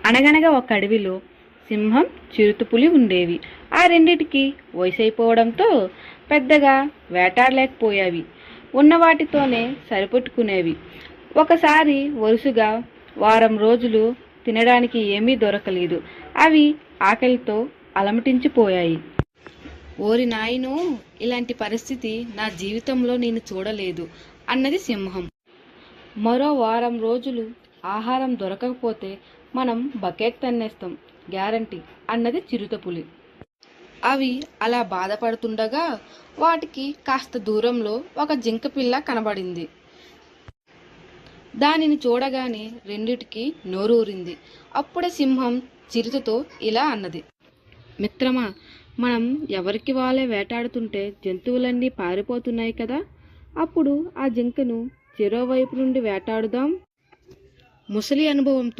అనగనగా ఒక అడవిలో సింహం, చిరుతపులి ఉండేవి. ఆ రెండిటికి వయసైపోవడంతో పెద్దగా వేటాడలేకపోయావి. ఉన్న వాటితోనే సరిపెట్టుకునేవి. ఒకసారి వరుసగా వారం రోజులు తినడానికి ఏమీ దొరకలేదు. అవి ఆకలితో అలమటించిపోయాయి. ఓరి నాయనో, ఇలాంటి పరిస్థితి నా జీవితంలో నేను చూడలేదు అన్నది సింహం. మరో వారం రోజులు ఆహారం దొరకకపోతే మనం బకెట్ తన్నేస్తాం గ్యారంటీ అన్నది చిరుతపులి. అవి అలా బాధపడుతుండగా వాటికి కాస్త దూరంలో ఒక జింక పిల్ల కనబడింది. దానిని చూడగానే రెండిటికి నోరూరింది. అప్పుడే సింహం చిరుతతో ఇలా అన్నది, మిత్రమా, మనం ఎవరికి వాళ్ళే వేటాడుతుంటే జంతువులన్నీ పారిపోతున్నాయి కదా, అప్పుడు ఆ జింకను చెరోవైపు నుండి వేటాడుదాం. ముసలి అనుభవంతో